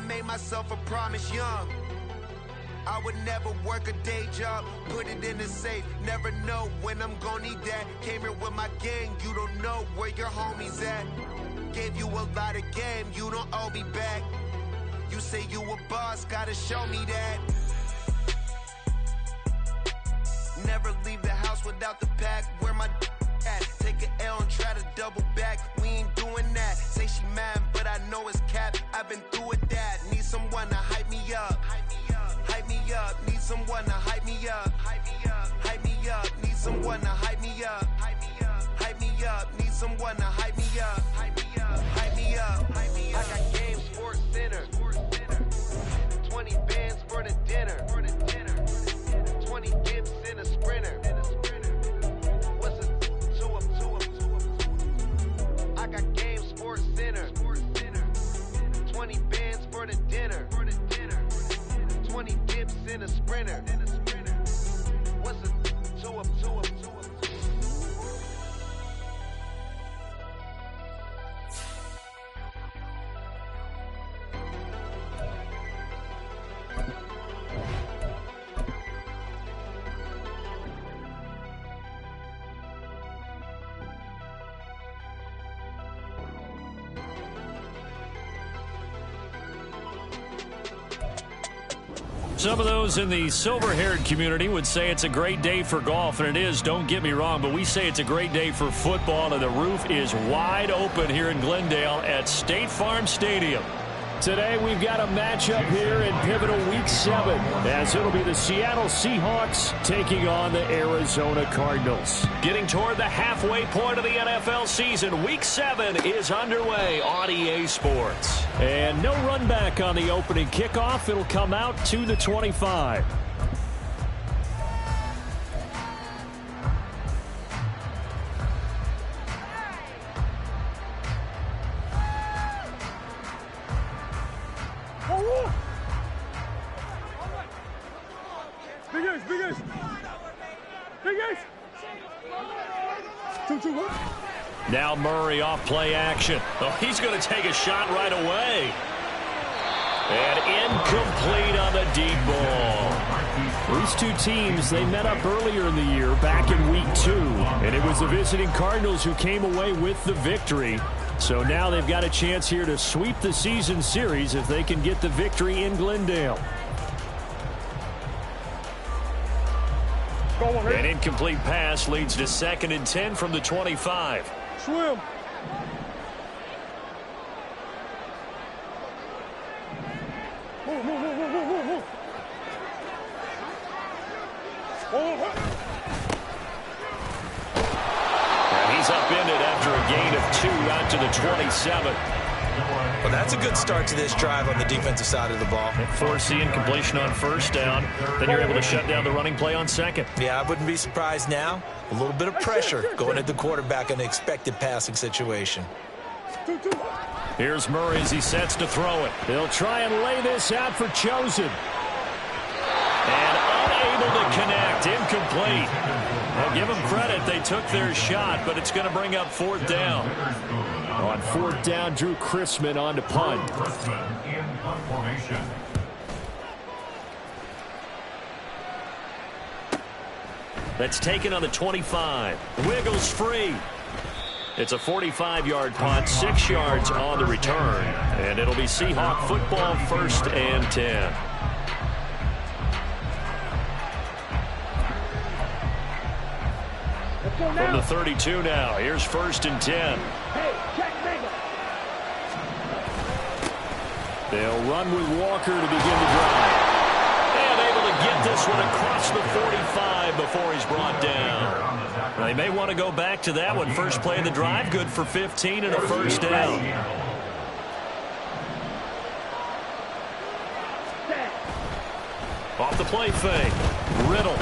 made myself a promise young. I would never work a day job, put it in the safe. Never know when I'm gonna need that. Came here with my gang, you don't know where your homies at. Gave you a lot of game, you don't owe me back. You say you a boss, gotta show me that. Never leave the house without the pack. Where my at? Take an L and try to double back. We ain't doing that. Say she mad, but I know it's cap. I've been through with that. Need someone to hype me up. Hype me up. Need someone to hype me up. Hype me up. Need someone to hype me up. Hype me up. Need someone to hype me up. Hype me up. I got game, Sports Center. 20 bands for the dinner. 20 dips in a sprinter. What's a two up? I got game, Sports Center. 20 bands for the dinner. 20 dips in a sprinter. What's a two up? Some of those in the silver-haired community would say it's a great day for golf, and it is, don't get me wrong, but we say it's a great day for football, and the roof is wide open here in Glendale at State Farm Stadium. Today we've got a matchup here in pivotal Week 7, as it'll be the Seattle Seahawks taking on the Arizona Cardinals. Getting toward the halfway point of the NFL season, Week 7 is underway on EA Sports. And no run back on the opening kickoff. It'll come out to the 25. Now Murray off play action. Oh, he's going to take a shot right away. And incomplete on the deep ball. These two teams, they met up earlier in the year, back in Week 2. And it was the visiting Cardinals who came away with the victory. So now they've got a chance here to sweep the season series if they can get the victory in Glendale. An incomplete pass leads to 2nd and 10 from the 25. Swim. And he's upended after a gain of 2 out to the 27. Well, that's a good start to this drive on the defensive side of the ball. Force incompletion on 1st down. Then you're able to shut down the running play on 2nd. Yeah, I wouldn't be surprised now. A little bit of pressure going at the quarterback in an expected passing situation. Here's Murray as he sets to throw it. They'll try and lay this out for Chosen. And unable to connect. Incomplete. Well, give them credit. They took their shot, but it's going to bring up 4th down. On 4th down, Drew Chrisman on to punt. That's taken on the 25. Wiggles free. It's a 45-yard punt, 6 yards on the return. And it'll be Seahawk football, 1st and 10. From the 32 now, here's 1st and 10. They'll run with Walker to begin the drive. And able to get this one across the 45 before he's brought down. They may want to go back to that one. First play of the drive, good for 15 and a 1st down. Off the play fake. Riddle.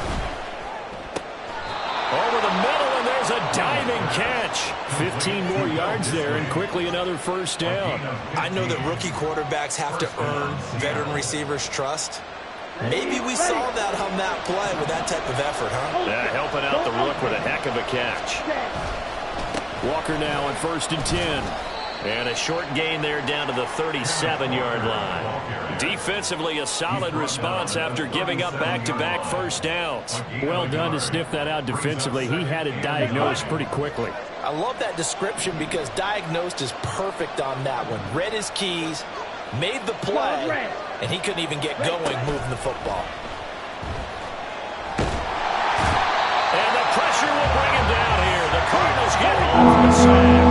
Over the middle, and there's a diving catch. 15 more yards there, and quickly another 1st down. I know that rookie quarterbacks have to earn veteran receivers' trust. Maybe we saw that on that play with that type of effort, huh? Yeah, helping out the rook with a heck of a catch. Walker now on 1st and 10. And a short gain there down to the 37-yard line. Defensively, a solid response after giving up back-to-back first downs. Well done to sniff that out defensively. He had it diagnosed pretty quickly. I love that description because diagnosed is perfect on that one. Read his keys, made the play, and he couldn't even get going moving the football. And the pressure will bring him down here. The Cardinals get home for the sack.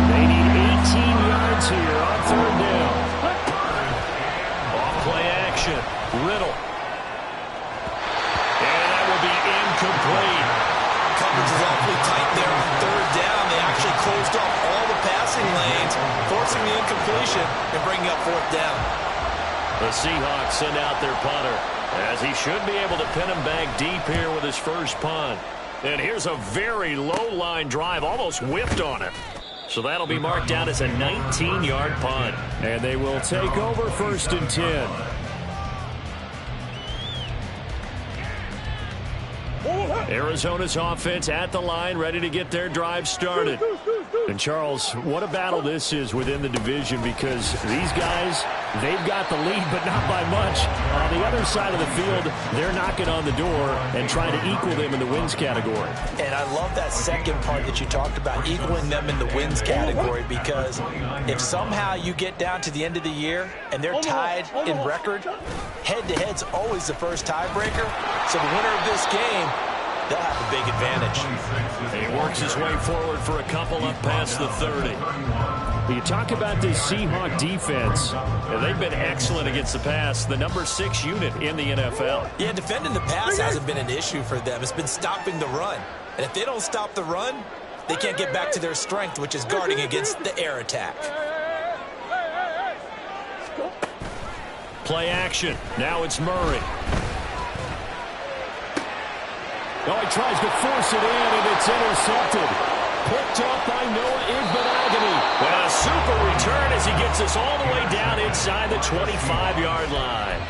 They need 18 yards here on third down. Off play action. Riddle. And that will be incomplete. Coverage is awfully tight there on third down. They actually closed off all the passing lanes, forcing the incompletion and bringing up fourth down. The Seahawks send out their punter, as he should be able to pin him back deep here with his first punt. And here's a very low-line drive, almost whipped on it. So that'll be marked down as a 19-yard punt. And they will take over first and 10. Arizona's offense at the line, ready to get their drive started. And, Charles, what a battle this is within the division, because these guys, they've got the lead, but not by much. On the other side of the field, they're knocking on the door and trying to equal them in the wins category. And I love that second part that you talked about, equaling them in the wins category, because if somehow you get down to the end of the year and they're tied in record, head-to-head's always the first tiebreaker. So the winner of this game, they'll have a big advantage. He works his way forward for a couple up past the 30. You talk about this Seahawk defense. They've been excellent against the pass, the number 6 unit in the NFL. Yeah, defending the pass hasn't been an issue for them. It's been stopping the run. And if they don't stop the run, they can't get back to their strength, which is guarding against the air attack. Play action. Now it's Murray. Oh, he tries to force it in, and it's intercepted. Picked up by Noah Igbenogany. And a super return as he gets us all the way down inside the 25-yard line.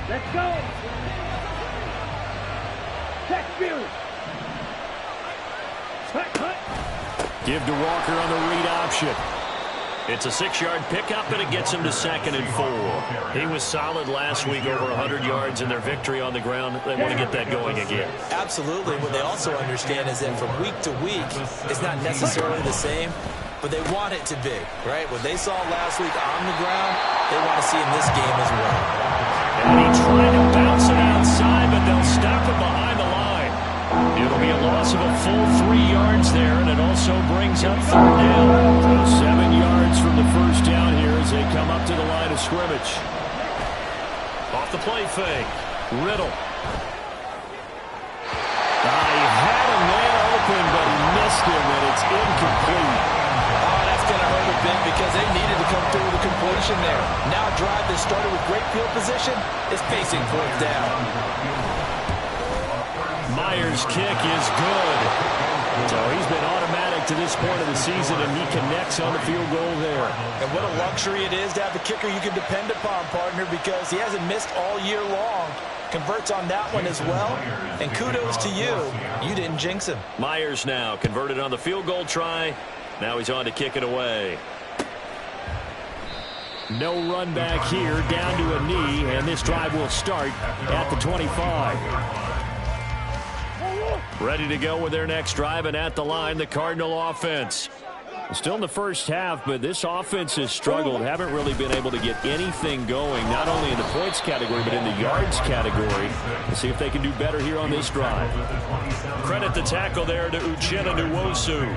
Let's go. Check view. Give to Walker on the read option. It's a 6-yard pickup, and it gets him to 2nd and 4. He was solid last week, over 100 yards in their victory on the ground. They want to get that going again. Absolutely. What they also understand is that from week to week, it's not necessarily the same, but they want it to be, right? What they saw last week on the ground, they want to see in this game as well. And he tried to bounce it outside, but they'll stop him behind the line. It'll be a loss of a full 3 yards there, and it also brings up third down. So 7 yards from the first down here as they come up to the line of scrimmage. Off the play fake. Riddle. He had a man open, but he missed him, and it's incomplete. Oh, that's going to hurt a bit because they needed to come through with a completion there. Now a drive that started with great field position is facing fourth down. Myers' kick is good. So he's been automatic to this point of the season, and he connects on the field goal there. And what a luxury it is to have a kicker you can depend upon, partner, because he hasn't missed all year long. Converts on that one as well. And kudos to you. You didn't jinx him. Myers now converted on the field goal try. Now he's on to kick it away. No run back here, down to a knee, and this drive will start at the 25. Ready to go with their next drive, and at the line, the Cardinal offense. Still in the first half, but this offense has struggled. Haven't really been able to get anything going, not only in the points category, but in the yards category. Let's see if they can do better here on this drive. Credit the tackle there to Uchenna Nwosu.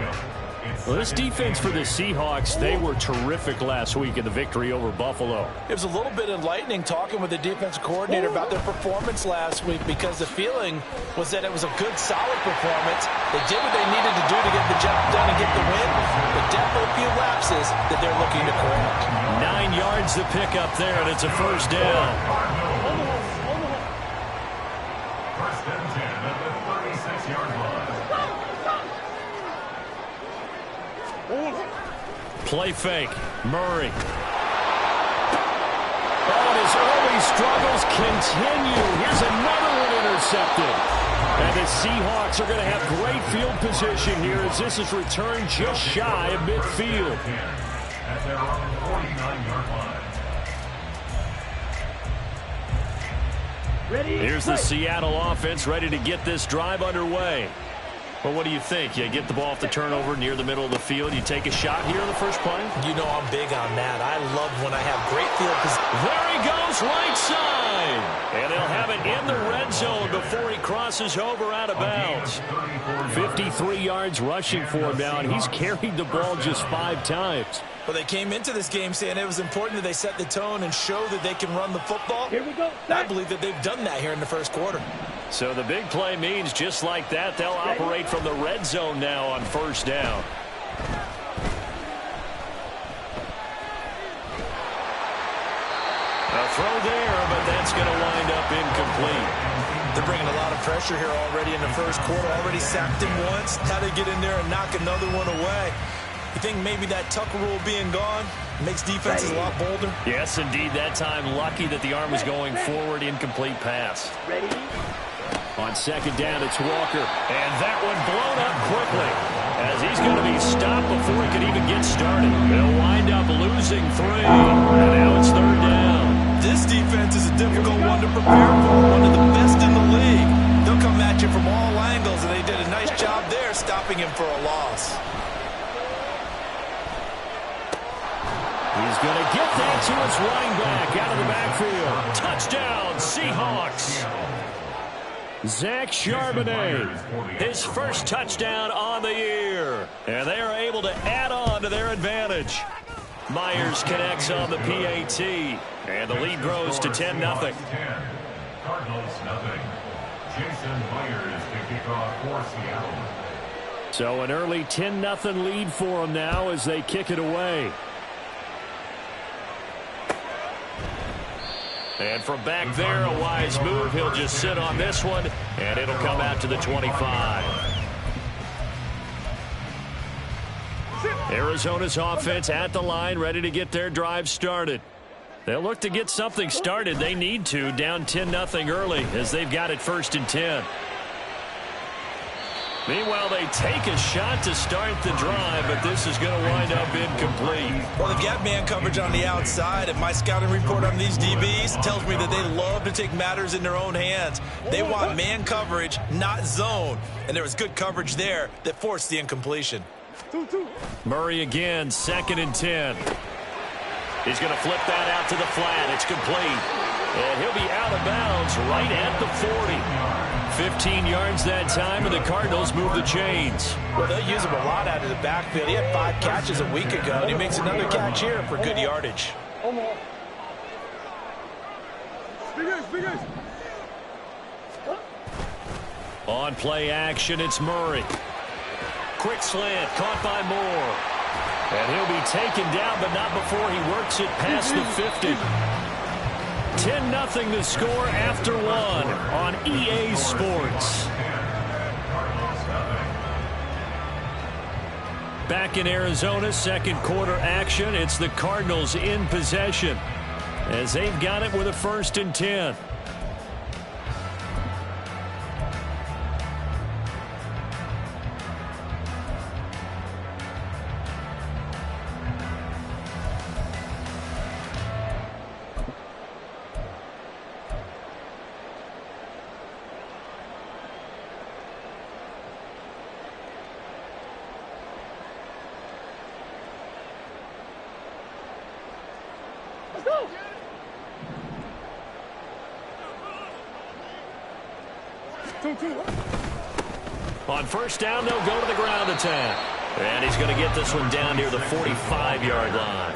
Well, this defense for the Seahawks, they were terrific last week in the victory over Buffalo. It was a little bit enlightening talking with the defensive coordinator about their performance last week, because the feeling was that it was a good, solid performance. They did what they needed to do to get the job done and get the win, but definitely a few lapses that they're looking to correct. 9 yards to pick up there, and it's a first down. First and 10 at the 36-yard line. Play fake. Murray. Oh, and his early struggles continue. Here's another one intercepted. And the Seahawks are going to have great field position here as this is returned just shy of midfield. At their own 49-yard line. Ready? Here's the Seattle offense ready to get this drive underway. Well, what do you think? You get the ball off the turnover near the middle of the field. You take a shot here on the first play? You know I'm big on that. I love when I have great field position. There he goes, right side. And they'll have it in the red zone before he crosses over out of bounds. 53 yards rushing for him now, and he's carried the ball just 5 times. Well, they came into this game saying it was important that they set the tone and show that they can run the football. Here we go. I believe that they've done that here in the first quarter. So the big play means just like that, they'll operate from the red zone now on first down. A throw there, but that's going to wind up incomplete. They're bringing a lot of pressure here already in the first quarter. Already sacked him once. How to get in there and knock another one away. You think maybe that Tucker rule being gone makes defenses a lot bolder? Yes, indeed. That time, lucky that the arm was going forward. Incomplete pass. Ready? On second down, it's Walker. And that one blown up quickly as he's going to be stopped before he could even get started. They'll wind up losing 3. And now it's third down. This defense is a difficult one to prepare for. One of the best in the league. They'll come at you from all angles, and they did a nice job there stopping him for a loss. He's going to get that to his running back out of the backfield. Touchdown, Seahawks. Zach Charbonnet. His first touchdown on the year. And they are able to add on to their advantage. Myers connects on the PAT. And the lead grows to 10-0. Cardinals nothing. Jason Myers to kick off for Seattle. So an early 10-0 lead for them now as they kick it away. And from back there, a wise move. He'll just sit on this one, and it'll come out to the 25. Arizona's offense at the line, ready to get their drive started. They'll look to get something started. They need to, down 10-0 early, as they've got it 1st and 10. Meanwhile, they take a shot to start the drive, but this is going to wind up incomplete. Well, they've got man coverage on the outside, and my scouting report on these DBs tells me that they love to take matters in their own hands. They want man coverage, not zone, and there was good coverage there that forced the incompletion. Murray again, 2nd and 10. He's going to flip that out to the flat. It's complete. And he'll be out of bounds right at the 40. 15 yards that time, and the Cardinals move the chains. Well, they'll use him a lot out of the backfield. He had 5 catches a week ago, and he makes another catch here for good yardage. On play action, it's Murray. Quick slant, caught by Moore. And he'll be taken down, but not before he works it past the 50. 10-0 the score after 1 on EA Sports. Back in Arizona, 2nd quarter action. It's the Cardinals in possession as they've got it with a 1st and 10. On first down, they'll go to the ground attack. And he's going to get this one down near the 45-yard line.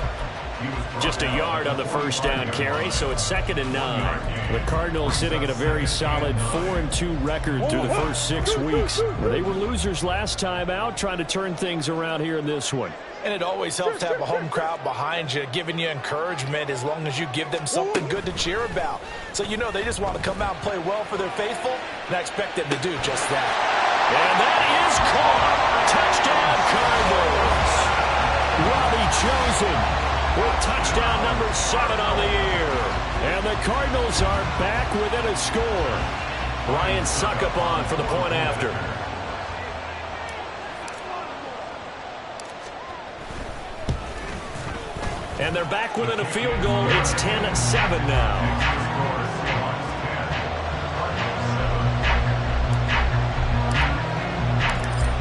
Just a yard on the first down carry, so it's 2nd and 9. The Cardinals sitting at a very solid 4-2 record through the first 6 weeks. They were losers last time out, trying to turn things around here in this one. And it always helps to have a home crowd behind you, giving you encouragement as long as you give them something good to cheer about. So you know they just want to come out and play well for their faithful, and I expect them to do just that. And that is caught. Touchdown, Cardinals. Robbie Chosen with touchdown number 7 on the year. And the Cardinals are back within a score. Ryan Suckup on for the point after. And they're back within a field goal. It's 10-7 now.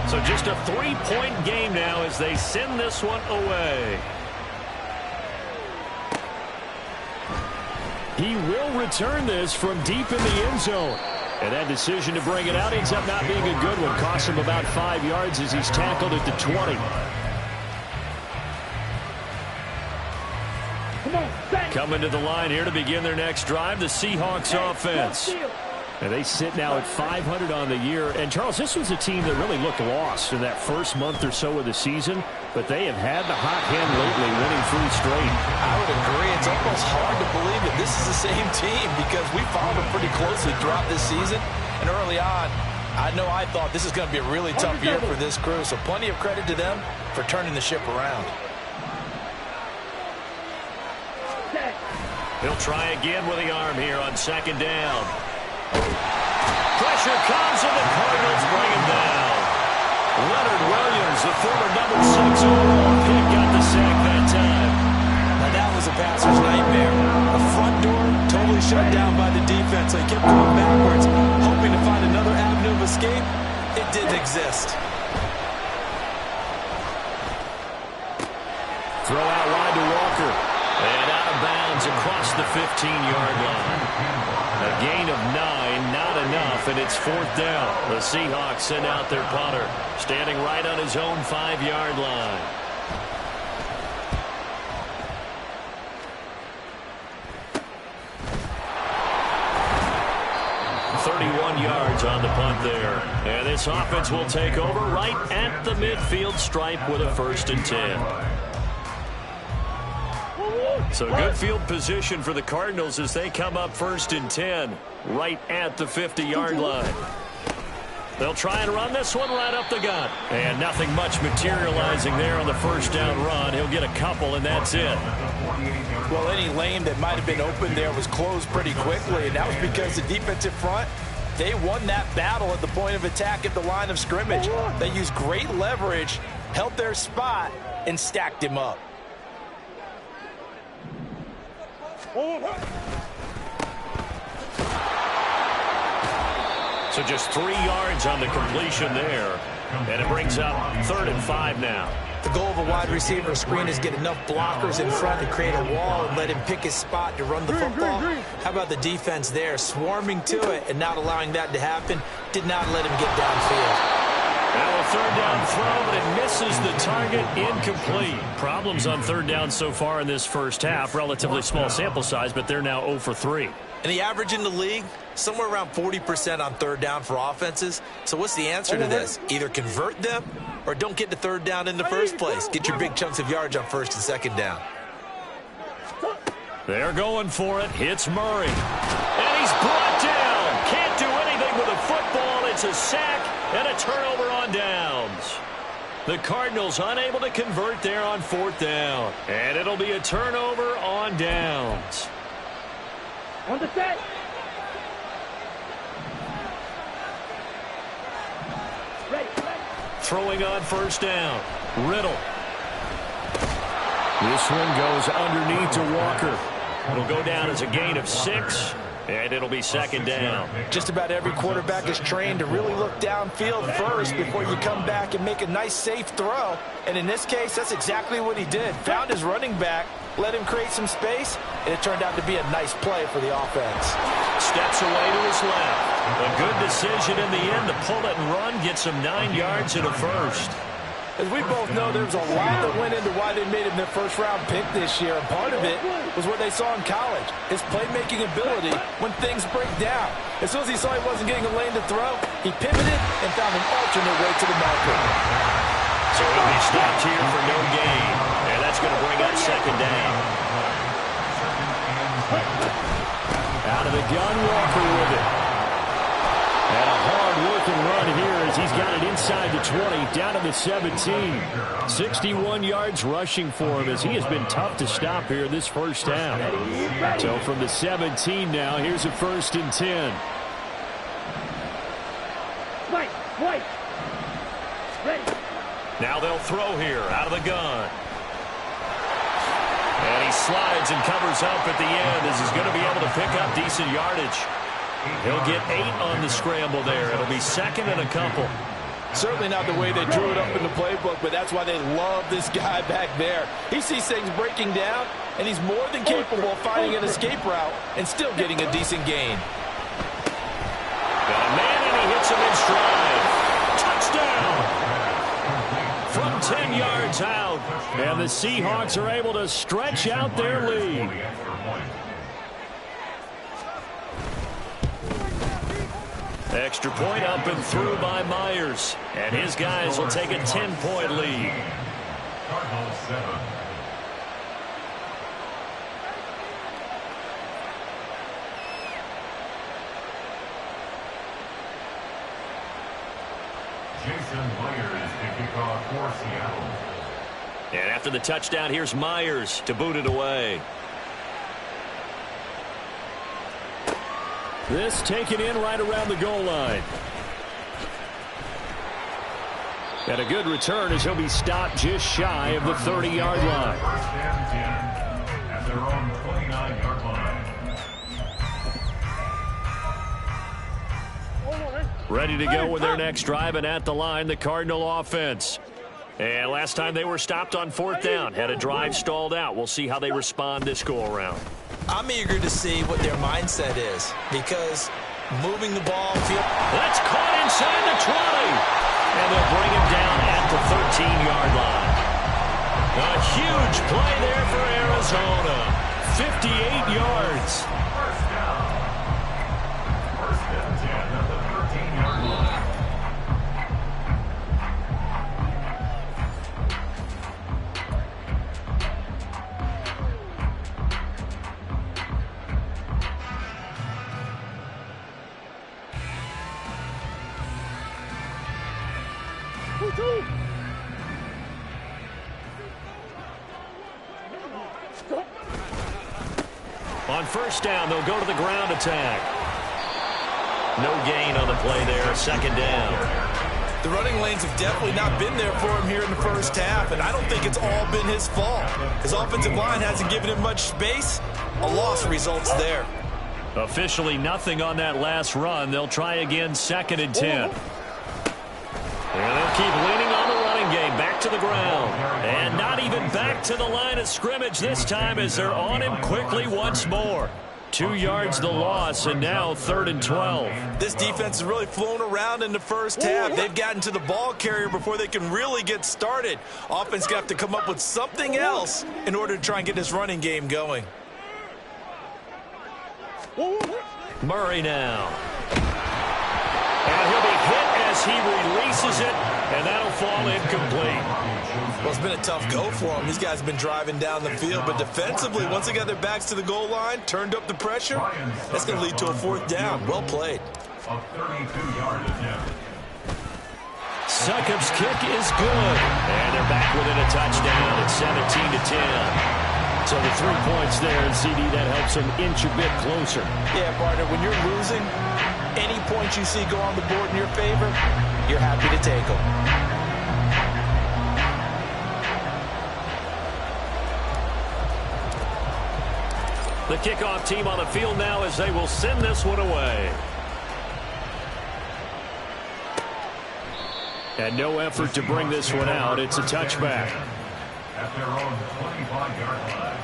So just a 3-point game now as they send this one away. He will return this from deep in the end zone. And that decision to bring it out ends up not being a good one. Costs him about 5 yards as he's tackled at the 20. Coming to the line here to begin their next drive, the Seahawks offense. And they sit now at 500 on the year. And, Charles, this was a team that really looked lost in that first month or so of the season. But they have had the hot hand lately, winning 3 straight. I would agree. It's almost hard to believe that this is the same team because we followed them pretty closely throughout this season. And early on, I thought this is going to be a really tough year for this crew. So plenty of credit to them for turning the ship around. He'll try again with the arm here on second down. Pressure comes and the Cardinals bring him down. Leonard Williams, the former number 6 overall pick, got the sack that time. Now that was a passer's nightmare. The front door totally shut down by the defense. So he kept going backwards, hoping to find another avenue of escape. It didn't exist. Throw out wide to Walker. And out of bounds across the 15-yard line. A gain of 9, not enough, and it's 4th down. The Seahawks send out their punter, standing right on his own 5-yard line. Yards on the punt there. And this offense will take over right at the midfield stripe with a 1st and 10. So good field position for the Cardinals as they come up 1st and 10 right at the 50-yard line. They'll try and run this one right up the gut. And nothing much materializing there on the 1st down run. He'll get a couple, and that's it. Well, any lane that might have been open there was closed pretty quickly, and that was because the defensive front, they won that battle at the point of attack at the line of scrimmage. They used great leverage, held their spot, and stacked him up. So just 3 yards on the completion there. And it brings up 3rd and 5 now. The goal of a wide receiver screen is get enough blockers in front to create a wall and let him pick his spot to run the football. How about the defense there, swarming to it and not allowing that to happen? Did not let him get downfield. Now a 3rd down throw, but it misses the target, incomplete. Problems on 3rd down so far in this first half. Relatively small sample size, but they're now 0 for 3. And the average in the league, somewhere around 40% on 3rd down for offenses. So what's the answer to this? Either convert them or don't get to 3rd down in the first place. Get your big chunks of yards on 1st and 2nd down. They're going for it. Hits Murray. And he's brought down. Can't do anything with a football. It's a sack and a turnover on downs. The Cardinals unable to convert there on 4th down. And it'll be a turnover on downs. On the set. Ready. Throwing on 1st down. Riddle. This one goes underneath to Walker. It'll go down as a gain of 6. And it'll be 2nd down. Just about every quarterback is trained to really look downfield first before you come back and make a nice, safe throw. And in this case, that's exactly what he did. Found his running back, let him create some space, and it turned out to be a nice play for the offense. Steps away to his left. A good decision in the end to pull it and run, gets him 9 yards and a 1st. As we both know, there was a lot that went into why they made him their first-round pick this year. And part of it was what they saw in college, his playmaking ability when things break down. As soon as he saw he wasn't getting a lane to throw, he pivoted and found an alternate way to the marker. So he'll be stopped here for no gain. And that's going to bring up 2nd down. Out of the gun, Walker with it. And a hard look second run here as he's got it inside the 20, down to the 17. 61 yards rushing for him as he has been tough to stop here this first half. So from the 17 now, here's a 1st and 10. White. Ready. Now they'll throw here out of the gun. And he slides and covers up at the end as he's going to be able to pick up decent yardage. He'll get 8 on the scramble there. It'll be 2nd and a couple. Certainly not the way they drew it up in the playbook, but that's why they love this guy back there. He sees things breaking down, and he's more than capable of finding an escape route and still getting a decent gain. Got a man, and he hits him in stride. Touchdown! From 10 yards out. And the Seahawks are able to stretch out their lead. Extra point up and through by Myers. And his guys will take a 10-point lead. Cardinals 7. Jason Myers to kick off for Seattle. And after the touchdown, here's Myers to boot it away. This taken in right around the goal line. And a good return as he'll be stopped just shy of the 30-yard line. 1st and 10 at their own 29-yard line. Ready to go with their next drive, and at the line, the Cardinal offense. And last time they were stopped on 4th down, had a drive stalled out. We'll see how they respond this go-around. I'm eager to see what their mindset is because moving the ball. That's caught inside the 20. And they'll bring him down at the 13-yard line. A huge play there for Arizona. 58 yards. 1st down. 1st and 10 at the 13-yard line. On 1st down, they'll go to the ground attack. No gain on the play there, 2nd down. The running lanes have definitely not been there for him here in the first half, and I don't think it's all been his fault. His offensive line hasn't given him much space. A loss results there. Officially nothing on that last run. They'll try again, 2nd and 10. And they'll keep leaning on the running game. Back to the ground. And not even back to the line of scrimmage this time as they're on him quickly once more. 2 yards the loss, and now 3rd and 12. This defense has really flown around in the first half. They've gotten to the ball carrier before they can really get started. Offense got to come up with something else in order to try and get this running game going. Murray now. And he'll be hit as he releases it, and that'll fall incomplete. Well, it's been a tough go for him. These guys have been driving down the field, but defensively, once they got their backs to the goal line, turned up the pressure, that's going to lead to a 4th down. Well played. A 32-yard attempt. Succop's kick is good. And they're back within a touchdown at 17-10. So the 3 points there, and CD, that helps them inch a bit closer. Yeah, partner, when you're losing, any points you see go on the board in your favor, you're happy to take them. The kickoff team on the field now as they will send this one away. And no effort to bring this one out. It's a touchback. At their own 25-yard line.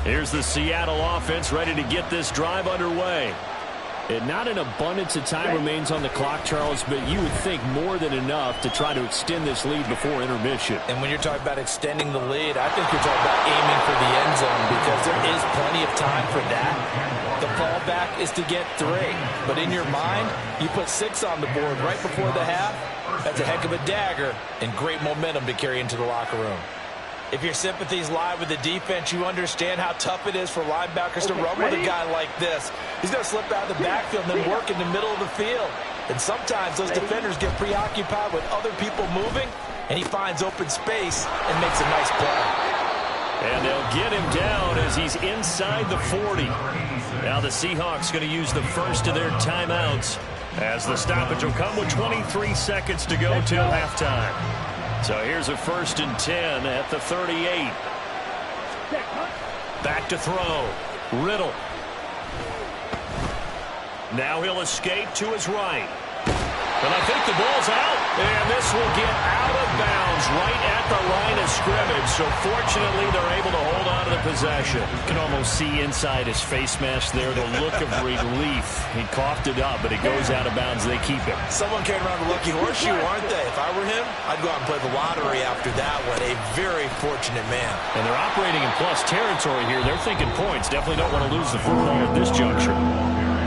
Here's the Seattle offense ready to get this drive underway. And not an abundance of time remains on the clock, Charles, but you would think more than enough to try to extend this lead before intermission. And when you're talking about extending the lead, I think you're talking about aiming for the end zone because there is plenty of time for that. The fallback is to get 3. But in your mind, you put 6 on the board right before the half, That's a heck of a dagger and great momentum to carry into the locker room. If your sympathies lie with the defense, you understand how tough it is for linebackers to run with a guy like this. He's going to slip out of the backfield and then work in the middle of the field. And sometimes those defenders get preoccupied with other people moving, and he finds open space and makes a nice play. And they'll get him down as he's inside the 40. Now the Seahawks going to use the first of their timeouts as the stoppage will come with 23 seconds to go till halftime. So here's a 1st and 10 at the 38. Back to throw. Riddle. Now he'll escape to his right. And I think the ball's out. And this will get out of bounds right at the line of scrimmage. So fortunately, they're able to hold on to the possession. You can almost see inside his face mask there the look of relief. He coughed it up, but it goes out of bounds. They keep it. Someone carrying around a lucky horseshoe, aren't they? If I were him, I'd go out and play the lottery after that one. A very fortunate man. And they're operating in plus territory here. They're thinking points. Definitely don't want to lose the football at this juncture.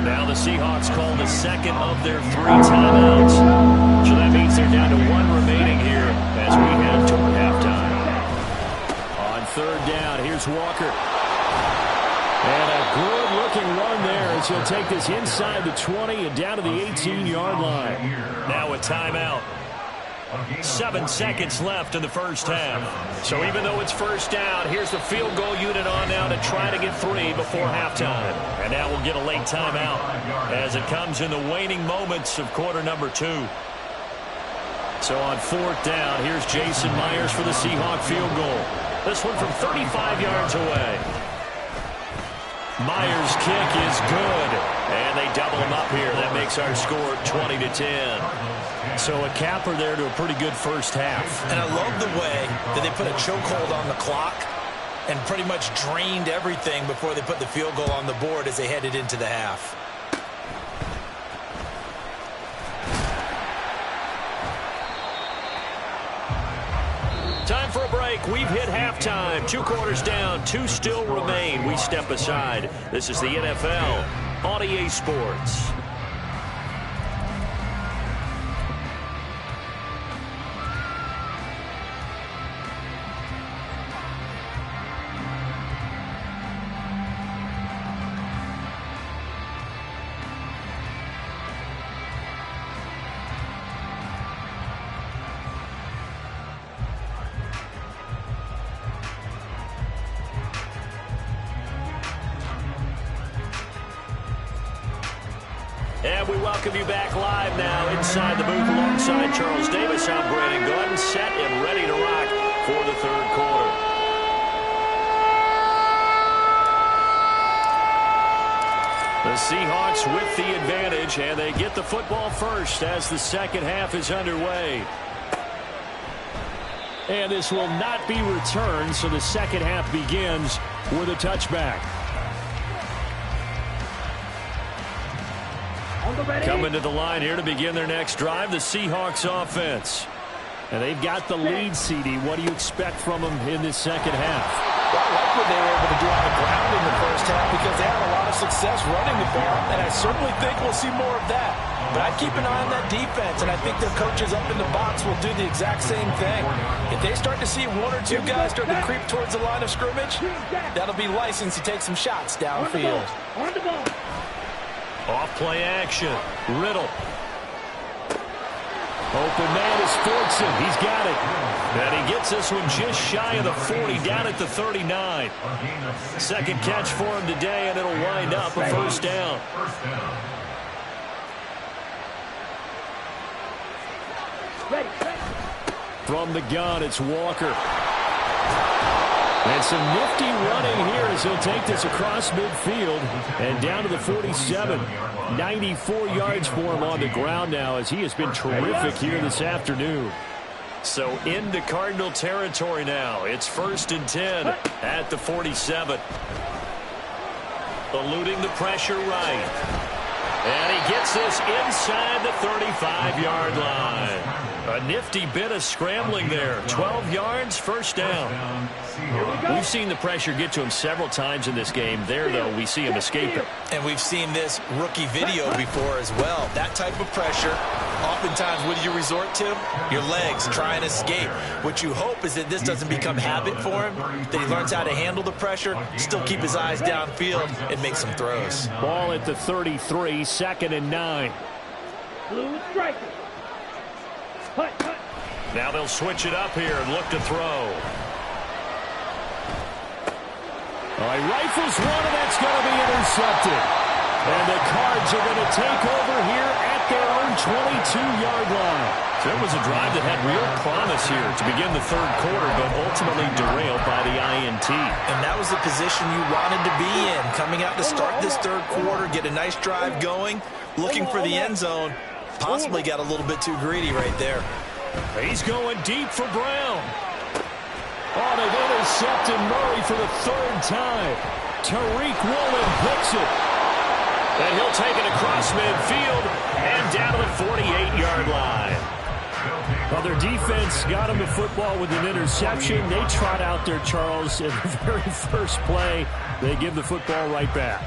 Now the Seahawks call the second of their 3 timeouts. So that means they're down to 1 remaining here as we head toward halftime. On 3rd down, here's Walker. And a good-looking run there as he'll take this inside the 20 and down to the 18-yard line. Now a timeout. 7 seconds left in the first half. So even though it's first down, here's the field goal unit on now to try to get 3 before halftime. And now we'll get a late timeout as it comes in the waning moments of quarter number 2. So on 4th down, here's Jason Myers for the Seahawk field goal. This one from 35 yards away. Myers' kick is good, and they double him up here. That makes our score 20-10. So a capper there to a pretty good first half. And I love the way that they put a chokehold on the clock and pretty much drained everything before they put the field goal on the board as they headed into the half. Time for a break. We've hit halftime. 2 quarters down. 2 still remain. We step aside. This is the NFL on EA Sports. And we welcome you back live now inside the booth alongside Charles Davis. I'm Brandon Gordon, set and ready to rock for the 3rd quarter. The Seahawks with the advantage, and they get the football first as the second half is underway. And this will not be returned, so the second half begins with a touchback. Coming to the line here to begin their next drive, the Seahawks offense. And they've got the lead, CD. What do you expect from them in this second half? Well, I like what they were able to do on the ground in the first half because they had a lot of success running the ball, and I certainly think we'll see more of that. But I'd keep an eye on that defense, and I think their coaches up in the box will do the exact same thing. If they start to see 1 or 2 guys start to creep towards the line of scrimmage, that'll be license to take some shots downfield. On the ball. Off play action. Riddle. Open man is Fortson. He's got it. And he gets this one just shy of the 40, down at the 39. Second catch for him today, and it'll wind up a first down. From the gun, it's Walker. And some nifty running here as he'll take this across midfield and down to the 47. 94 yards for him on the ground now as he has been terrific here this afternoon. So into Cardinal territory now. It's 1st and 10 at the 47. Eluding the pressure right. And he gets this inside the 35-yard line. A nifty bit of scrambling there. 12 yards, first down. We've seen the pressure get to him several times in this game. There, though, we see him escape it. And we've seen this rookie video before as well. That type of pressure, Oftentimes, what do you resort to? Your legs, try and escape. What you hope is that this doesn't become habit for him, that he learns how to handle the pressure, still keep his eyes downfield, and make some throws. Ball at the 33, 2nd and 9. Blue striker. Hut, hut. Now they'll switch it up here and look to throw. All right, rifles one, and that's going to be intercepted. And the Cards are going to take over here at their own 22-yard line. So it was a drive that had real promise here to begin the third quarter, but ultimately derailed by the INT. And that was the position you wanted to be in, coming out to start this third quarter, get a nice drive going, looking for the end zone. Possibly got a little bit too greedy right there. He's going deep for Brown. Oh, they've intercepted Murray for the 3rd time. Tariq Woolen picks it. And he'll take it across midfield and down to the 48-yard line. Well, their defense got him the football with an interception. They trot out there, Charles, in the very first play. They give the football right back.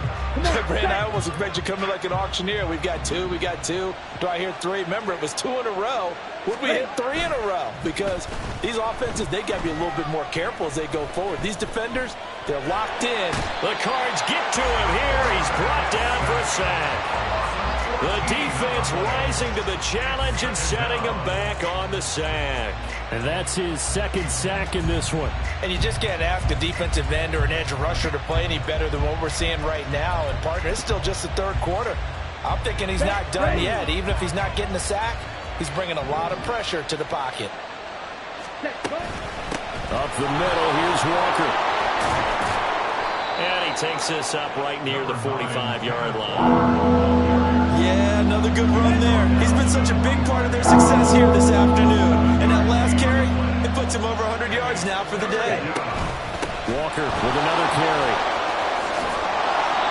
Brandon, I almost expect you coming like an auctioneer. We've got two. Do I hear 3? Remember, it was 2 in a row. Would we hit 3 in a row? Because these offenses, they got to be a little bit more careful as they go forward. These defenders, they're locked in. The Cards get to him here. He's brought down for a sack. The defense rising to the challenge and setting him back on the sack. And that's his 2nd sack in this one. And you just can't ask a defensive end or an edge rusher to play any better than what we're seeing right now. And, partner, it's still just the third quarter. I'm thinking he's not done yet. Even if he's not getting the sack, he's bringing a lot of pressure to the pocket. Up the middle, here's Walker. And he takes this up right near the 45-yard line. Yeah, another good run there. He's been such a big part of their success here this afternoon. And that last carry, it puts him over 100 yards now for the day. Walker with another carry.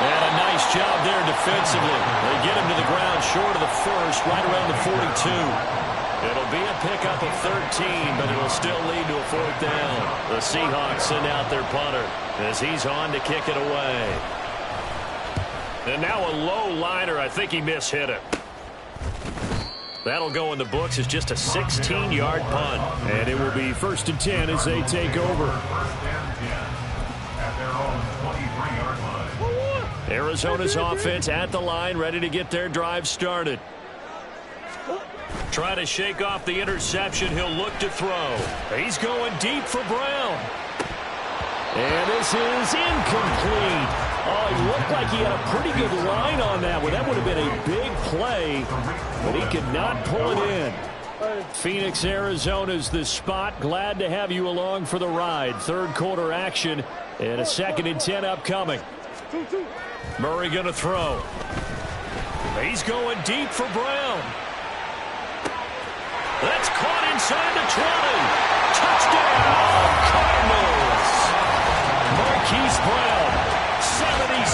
And a nice job there defensively. They get him to the ground short of the first, right around the 42. It'll be a pickup of 13, but it'll still lead to a 4th down. The Seahawks send out their punter as he's on to kick it away. And now a low liner. I think he mishit it. That'll go in the books as just a 16-yard punt. And it will be 1st and 10 as they take over. Arizona's offense at the line, ready to get their drive started. Trying to shake off the interception. He'll look to throw. He's going deep for Brown. And this is incomplete. Oh, it looked like he had a pretty good line on that one. That would have been a big play, but he could not pull it in. Phoenix, Arizona's the spot. Glad to have you along for the ride. Third quarter action and a 2nd and 10 upcoming. Murray going to throw. He's going deep for Brown. That's caught inside the 20. Touchdown, Cardinals. Marquise Brown, 77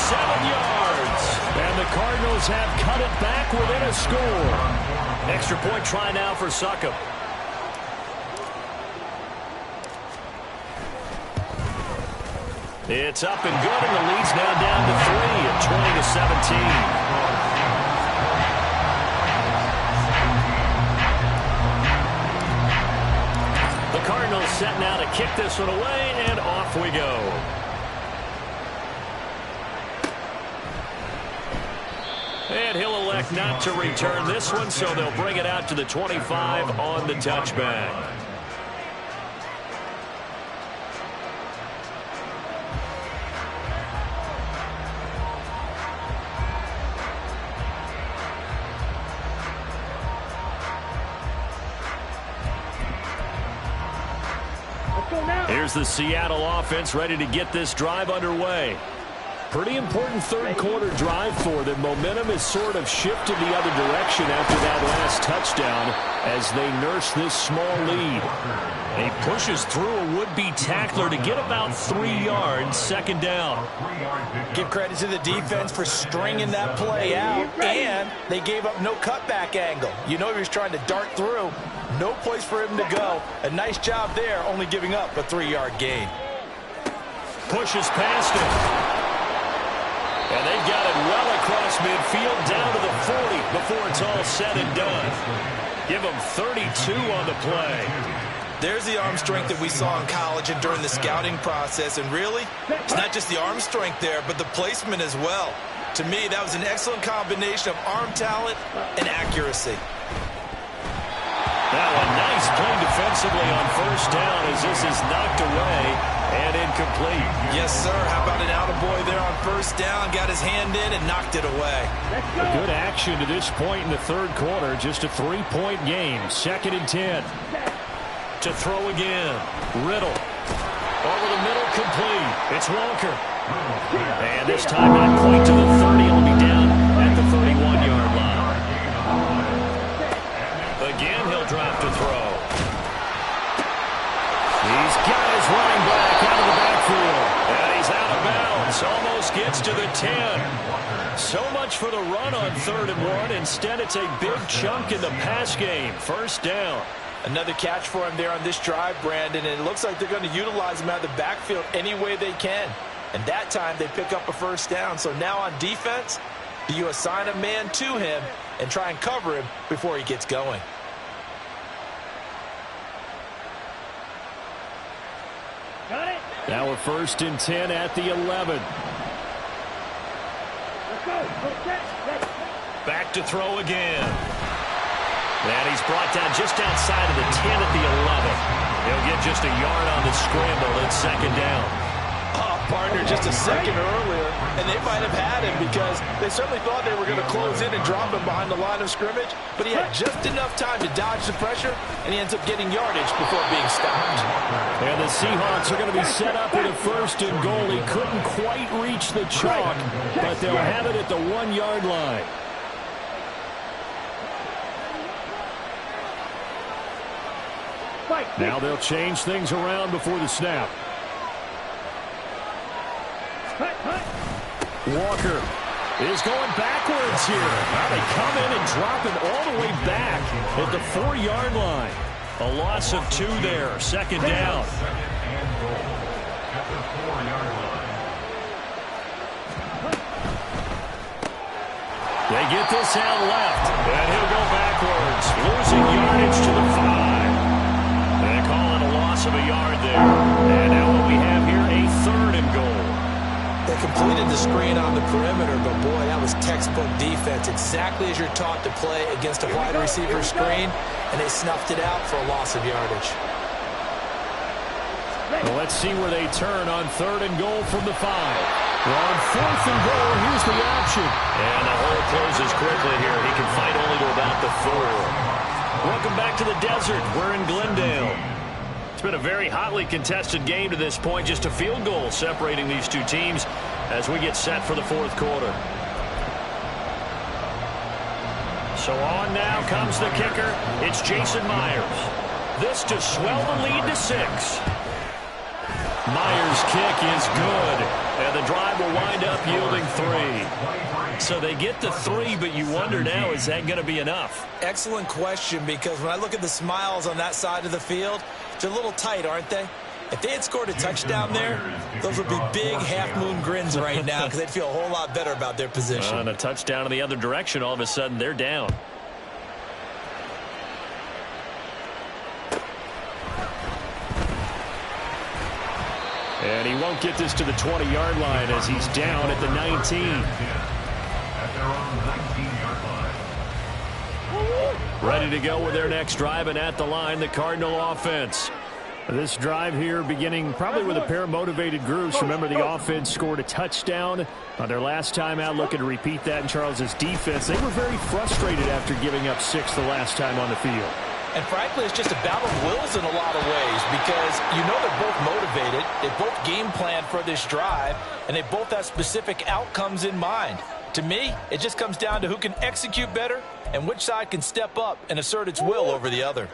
yards. And the Cardinals have cut it back within a score. Extra point try now for Succop. It's up and good, and the lead's now down to 3 at 20-17. Cardinals set now to kick this one away, and off we go. And he'll elect not to return this one, so they'll bring it out to the 25 on the touchback. Here's the Seattle offense ready to get this drive underway. Pretty important third quarter drive for them. Momentum is sort of shifted the other direction after that last touchdown as they nurse this small lead. He pushes through a would-be tackler to get about 3 yards, 2nd down. Give credit to the defense for stringing that play out, and they gave up no cutback angle. You know he was trying to dart through. No place for him to go. A nice job there, only giving up a 3-yard gain. Pushes past him. And they've got it well across midfield down to the 40 before it's all said and done. Give them 32 on the play. There's the arm strength that we saw in college and during the scouting process. And really, it's not just the arm strength there, but the placement as well. To me, that was an excellent combination of arm talent and accuracy. Now a nice play defensively on first down as this is knocked away and incomplete. Yes, sir. How about an attaboy there on first down? Got his hand in and knocked it away. Good action to this point in the third quarter. Just a 3-point game. 2nd and 10. To throw again. Riddle. Over the middle, complete. It's Walker. And this time not quite to the 30. He'll be down at the 31-yard line. Again, he'll drop to throw. He's got his running back out of the backfield. And he's out of bounds. Almost gets to the 10. So much for the run on 3rd and 1. Instead, it's a big chunk in the pass game. First down. Another catch for him there on this drive, Brandon, and it looks like they're going to utilize him out of the backfield any way they can. And that time they pick up a first down. So now on defense, do you assign a man to him and try and cover him before he gets going? Got it. Now a 1st and 10 at the 11. Let's go. Back to throw again. And he's brought down just outside of the 10 at the 11. He'll get just a yard on the scramble. It's 2nd down. Oh, partner, just a second earlier, and they might have had him because they certainly thought they were going to close in and drop him behind the line of scrimmage, but he had just enough time to dodge the pressure, and he ends up getting yardage before being stopped. And the Seahawks are going to be set up with a 1st and goal. He couldn't quite reach the chalk, but they'll have it at the 1-yard line. Now they'll change things around before the snap. Walker is going backwards here. Now they come in and drop him all the way back at the 4-yard line. A loss of 2 there. 2nd down. They get this out left, and he'll go backwards, losing yardage to the 5. They call it a loss of a yard there. And now what we have here, a 3rd and goal. They completed the screen on the perimeter, but boy, that was textbook defense. Exactly as you're taught to play against a wide receiver screen, and they snuffed it out for a loss of yardage. Well, let's see where they turn on 3rd and goal from the 5. Well, on 4th and goal, here's the option. And the hole closes quickly here. He can fight only to about the 4. Welcome back to the desert. We're in Glendale. It's been a very hotly contested game to this point. Just a field goal separating these two teams as we get set for the 4th quarter. So on now comes the kicker. It's Jason Myers. This to swell the lead to 6. Myers' kick is good, and the drive will wind up yielding 3. So they get the 3, but you wonder now, is that going to be enough? Excellent question, because when I look at the smiles on that side of the field, they're a little tight, aren't they? If they had scored a touchdown there, those would be big half-moon grins right now because they'd feel a whole lot better about their position. And a touchdown in the other direction, all of a sudden they're down. And he won't get this to the 20-yard line as he's down at the 19. Ready to go with their next drive, and at the line, the Cardinal offense. This drive here beginning probably with a pair of motivated groups. Remember, the offense scored a touchdown on their last time out. Looking to repeat that in Charles's defense. They were very frustrated after giving up 6 the last time on the field. And frankly, it's just a battle of wills in a lot of ways because you know they're both motivated. They both game plan for this drive, and they both have specific outcomes in mind. To me, it just comes down to who can execute better and which side can step up and assert its will over the other.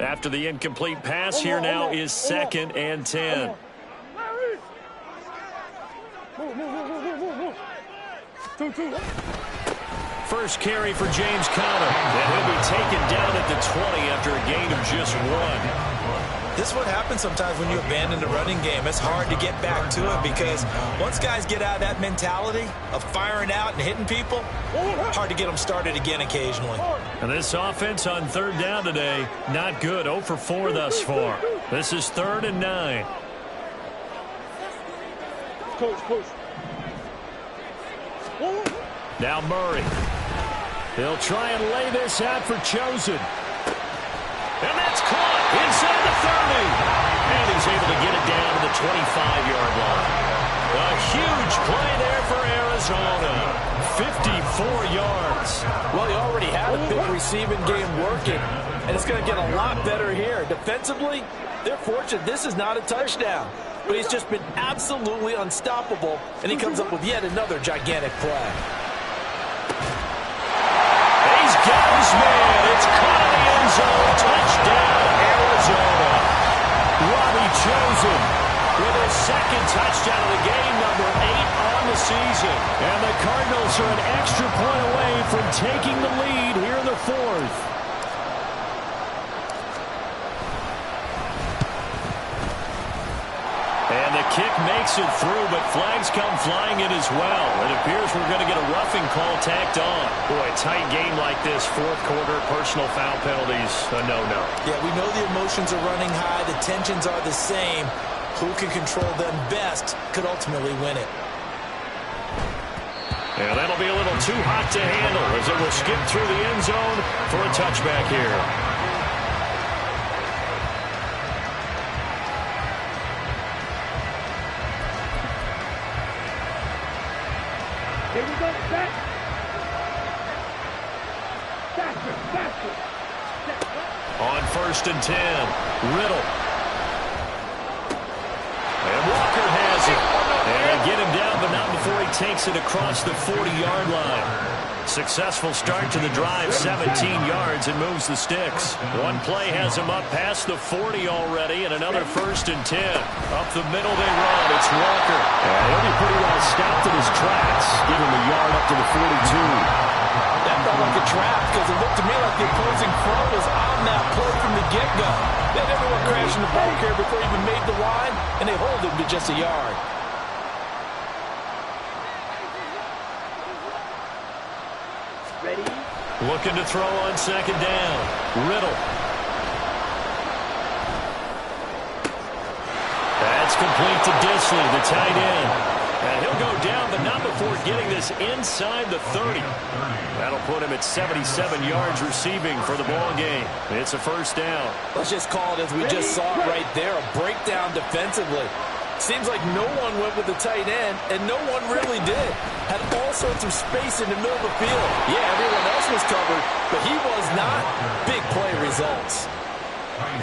After the incomplete pass, here now is 2nd and 10. First carry for James Conner, and he'll be taken down at the 20 after a gain of just 1. This is what happens sometimes when you abandon the running game. It's hard to get back to it because once guys get out of that mentality of firing out and hitting people, hard to get them started again occasionally. And this offense on third down today, not good. 0 for 4 thus far. This is 3rd and 9. Coach. Now Murray. He'll try and lay this out for Chosen. And that's caught inside the 30. And he's able to get it down to the 25-yard line. A huge play there for Arizona. 54 yards. Well, he already had a big receiving game working, and it's going to get a lot better here. Defensively, they're fortunate this is not a touchdown. But he's just been absolutely unstoppable, and he comes up with yet another gigantic play. He's got his man. It's caught in the end zone. Touchdown, Arizona. Robbie Chosen with his second touchdown of the game, number 8 on the season. And the Cardinals are an extra point away from taking the lead here in the 4th. And the kick makes it through, but flags come flying in as well. It appears we're going to get a roughing call tacked on. Boy, a tight game like this, 4th quarter, personal foul penalties, a no-no. Yeah, we know the emotions are running high. The tensions are the same. Who can control them best could ultimately win it. And that'll be a little too hot to handle as it will skip through the end zone for a touchback here. Here we go, back. Faster. On 1st and 10, Riddle. And Walker has it. And they get him down, but not before he takes it across the 40-yard line. Successful start to the drive, 17 yards, and moves the sticks. One play has him up past the 40 already, and another 1st and 10. Up the middle they run. It's Walker. And he'll be pretty well stopped in his tracks. Give him a yard up to the 42. That felt like a trap because it looked to me like the opposing front was on that play from the get-go. They had everyone crashing the ball carrier before he even made the line, and they hold him to just a yard. Ready? Looking to throw on 2nd down. Riddle. That's complete to Disley, the tight end. And he'll go down, but not before getting this inside the 30. That'll put him at 77 yards receiving for the ball game. It's a 1st down. Let's just call it as we just saw it right there, a breakdown defensively. Seems like no one went with the tight end, and no one really did. Had all sorts of space in the middle of the field. Yeah, everyone else was covered, but he was not. Big play results.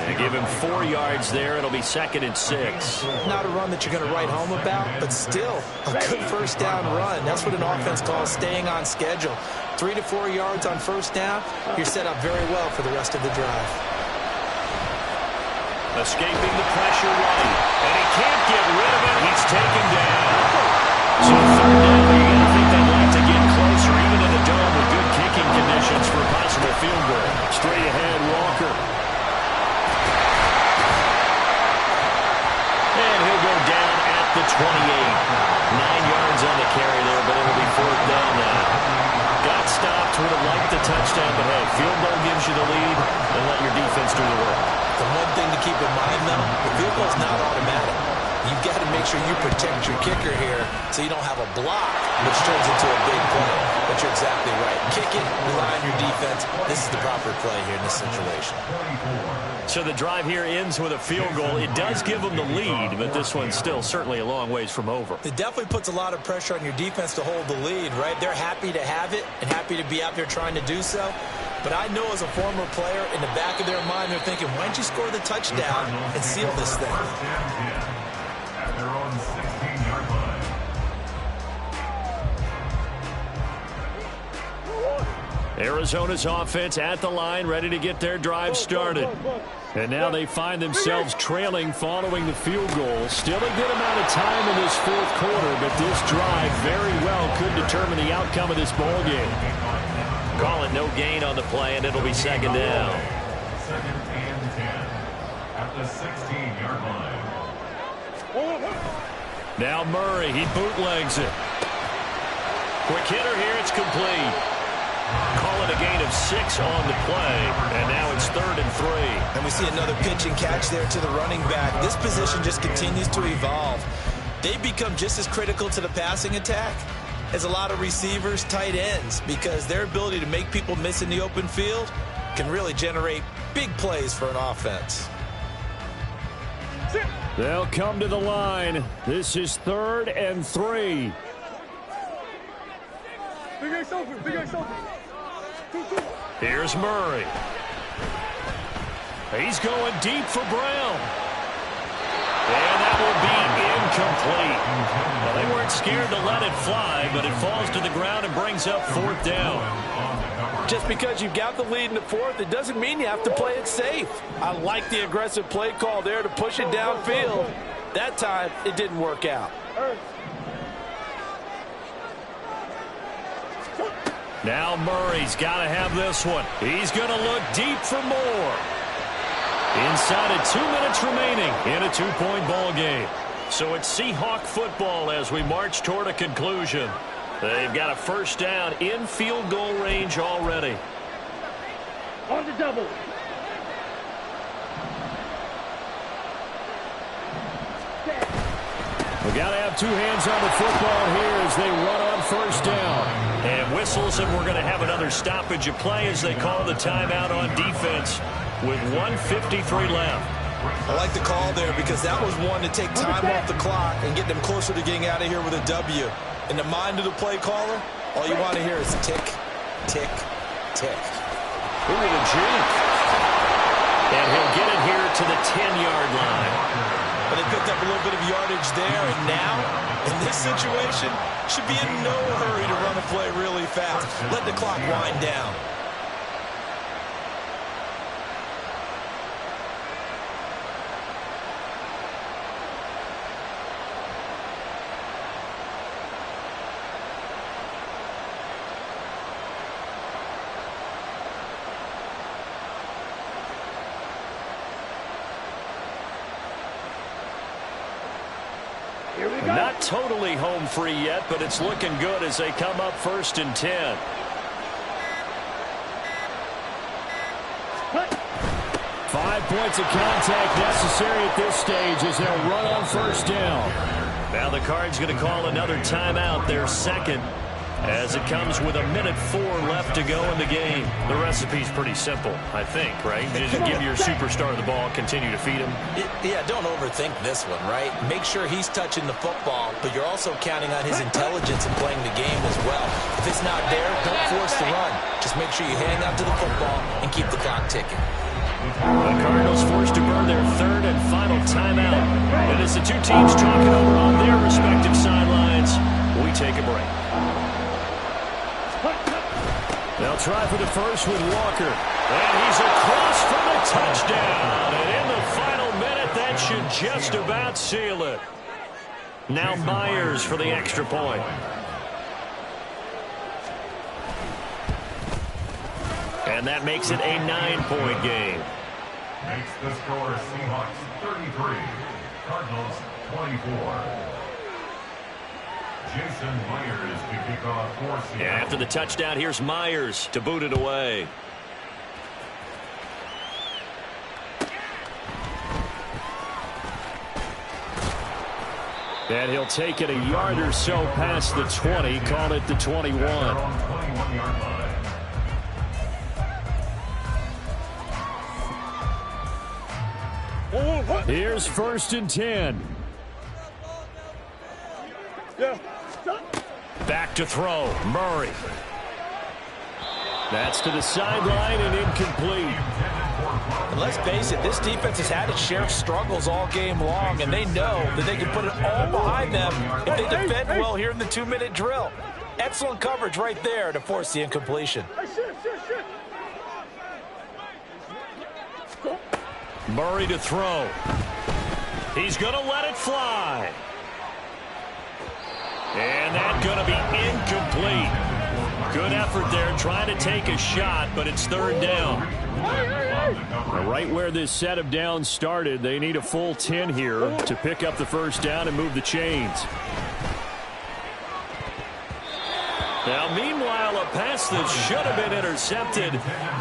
And give him 4 yards there. It'll be 2nd and 6. Not a run that you're going to write home about, but still a good 1st down run. That's what an offense calls staying on schedule. 3 to 4 yards on 1st down, you're set up very well for the rest of the drive. Escaping the pressure right, and he can't get rid of it. He's taken down. So 3rd down, you think they'd like to get closer, even in the dome with good kicking conditions for a possible field goal. Straight ahead, Walker. And he'll go down at the 28. 9 yards on the carry there, but it'll be 4th down now. Got stopped, would have liked the touchdown, but hey, field goal gives you the lead, and let your defense do the work. The one thing to keep in mind, though, the field goal's not automatic. You've got to make sure you protect your kicker here so you don't have a block, which turns into a big play. But you're exactly right. Kick it, rely on your defense. This is the proper play here in this situation. So the drive here ends with a field goal. It does give them the lead, but this one's still certainly a long ways from over. It definitely puts a lot of pressure on your defense to hold the lead, right? They're happy to have it and happy to be out there trying to do so. But I know as a former player, in the back of their mind, they're thinking, why don't you score the touchdown and seal this thing? At their own 16-yard line. Arizona's offense at the line, ready to get their drive started. And now they find themselves trailing following the field goal. Still a good amount of time in this 4th quarter, but this drive very well could determine the outcome of this ball game. Call it no gain on the play, and it'll be 2nd down. 2nd and 10. At the 16-yard line. Now Murray, he bootlegs it. Quick hitter here, it's complete. Call it a gain of 6 on the play, and now it's 3rd and 3. And we see another pitch and catch there to the running back. This position just continues to evolve. They become just as critical to the passing attack as a lot of receivers, tight ends, because their ability to make people miss in the open field can really generate big plays for an offense. They'll come to the line. This is 3rd and 3. Here's Murray. He's going deep for Brown. And that will be incomplete. Well, they weren't scared to let it fly, but it falls to the ground and brings up 4th down. Just because you've got the lead in the 4th, it doesn't mean you have to play it safe. I like the aggressive play call there to push it downfield. That time, it didn't work out. Now Murray's got to have this one. He's going to look deep for more. Inside of 2 minutes remaining in a 2-point ball game. So it's Seahawk football as we march toward a conclusion. They've got a 1st down in field goal range already. On the double. We got to have 2 hands on the football here as they run on 1st down. And whistles, and we're going to have another stoppage of play as they call the timeout on defense with 1:53 left. I like the call there because that was one to take time off the clock and get them closer to getting out of here with a W. In the mind of the play caller, all you want to hear is tick, tick, tick. Ooh, the juke. And he'll get it here to the 10-yard line. But they picked up a little bit of yardage there, and now, in this situation, should be in no hurry to run a play really fast. Let the clock wind down. Not totally home free yet, but it's looking good as they come up 1st and 10. Five points of contact necessary at this stage as they'll run on 1st down. Now the Cards going to call another timeout, their 2nd, as it comes with 1:04 left to go in the game. The recipe's pretty simple, I think, right? Just give your superstar the ball, continue to feed him. Yeah, don't overthink this one, right? Make sure he's touching the football, but you're also counting on his intelligence in playing the game as well. If it's not there, don't force the run. Just make sure you hang on to the football and keep the clock ticking. The Cardinals forced to burn their 3rd and final timeout. And as the 2 teams talking over on their respective sidelines, we take a break. They'll try for the first with Walker. And he's across for the touchdown. And in the final minute, that should just about seal it. Now Myers for the extra point. And that makes it a 9-point game. Makes the score Seahawks 33, Cardinals 24. Jason Myers to kick off for Seattle. Yeah, after the touchdown, here's Myers to boot it away. And he'll take it a yard or so past the 20, call it the 21. 21-yard line. Here's 1st and 10. Back to throw, Murray. That's to the sideline and incomplete. And let's face it, this defense has had its share of struggles all game long, and they know that they can put it all behind them if they defend well here in the 2-minute drill. Excellent coverage right there to force the incompletion. Murray to throw. He's going to let it fly. And that's going to be incomplete. Good effort there, trying to take a shot, but it's third down. Right where this set of downs started, they need a full 10 here to pick up the first down and move the chains. Now, meanwhile, a pass that should have been intercepted,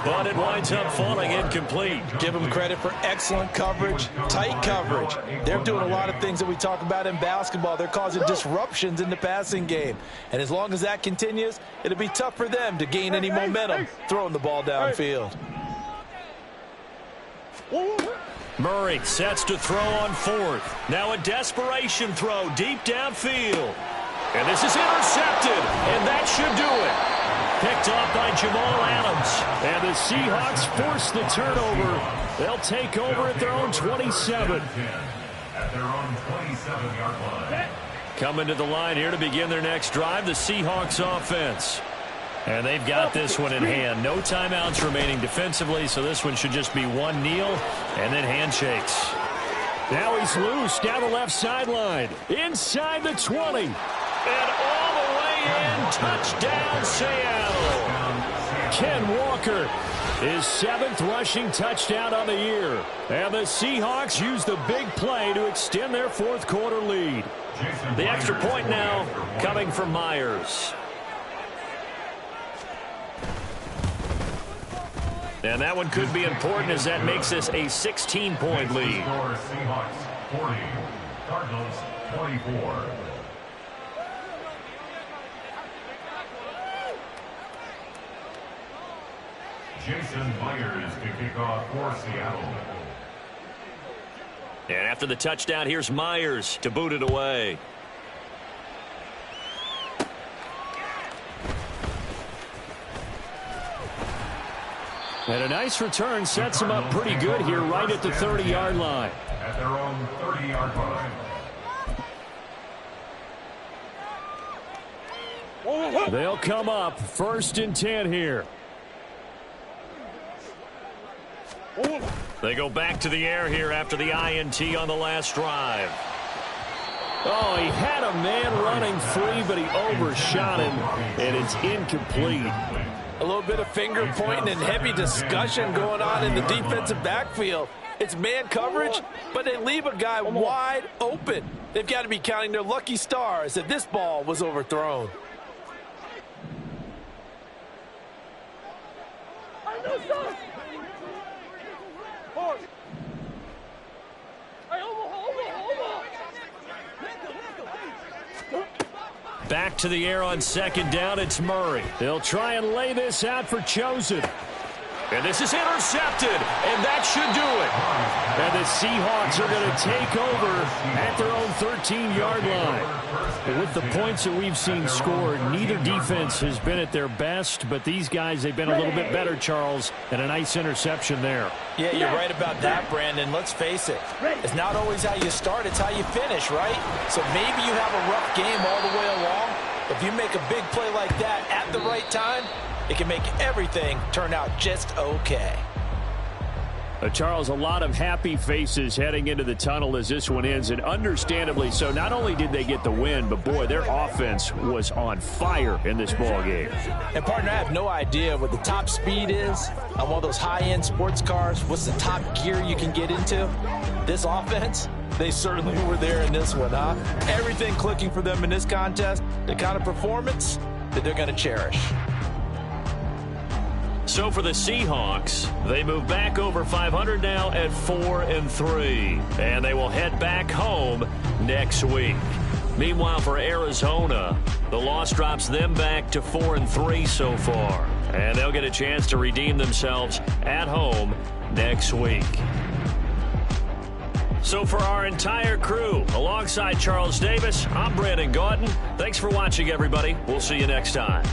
but it winds up falling incomplete. Give them credit for excellent coverage, tight coverage. They're doing a lot of things that we talk about in basketball. They're causing disruptions in the passing game. And as long as that continues, it'll be tough for them to gain any momentum throwing the ball downfield. Murray sets to throw on fourth. Now a desperation throw deep downfield. And this is intercepted, and that should do it. Picked off by Jamal Adams. And the Seahawks force the turnover. They'll take over at their own 27. At their own 27-yard line. Coming to the line here to begin their next drive, the Seahawks offense. And they've got this one in hand. No timeouts remaining defensively, so this one should just be one kneel and then handshakes. Now he's loose down the left sideline. Inside the 20. And all the way in, touchdown Seattle. Ken Walker, his 7th rushing touchdown on the year. And the Seahawks use the big play to extend their fourth quarter lead. The extra point now coming from Myers. And that one could be important as that makes this a 16-point lead. Seahawks 40, Cardinals 24. Jason Myers to kick off for Seattle. And after the touchdown, here's Myers to boot it away. And a nice return sets them up pretty good here right at the 30-yard line. At their own 30-yard line. They'll come up 1st and 10 here. They go back to the air here after the INT on the last drive. Oh, he had a man running free, but he overshot him, and it's incomplete. A little bit of finger pointing and heavy discussion going on in the defensive backfield. It's man coverage, but they leave a guy wide open. They've got to be counting their lucky stars that this ball was overthrown. Back to the air on 2nd down, it's Murray. They'll try and lay this out for Chosen. And this is intercepted, and that should do it. And the Seahawks are going to take over at their own 13-yard line. But with the points that we've seen scored, neither defense has been at their best, but these guys, they've been a little bit better, Charles, and a nice interception there. Yeah, you're right about that, Brandon. Let's face it. It's not always how you start, it's how you finish, right? So maybe you have a rough game all the way along. If you make a big play like that at the right time, it can make everything turn out just okay. Charles, a lot of happy faces heading into the tunnel as this one ends, and understandably so. Not only did they get the win, but, boy, their offense was on fire in this ball game. And, partner, I have no idea what the top speed is on one of those high-end sports cars. What's the top gear you can get into? This offense, they certainly were there in this one, huh? Everything clicking for them in this contest, the kind of performance that they're going to cherish. So for the Seahawks, they move back over 500 now at 4-3, and they will head back home next week. Meanwhile, for Arizona, the loss drops them back to 4-3 so far, and they'll get a chance to redeem themselves at home next week. So for our entire crew, alongside Charles Davis, I'm Brandon Gaudin. Thanks for watching, everybody. We'll see you next time.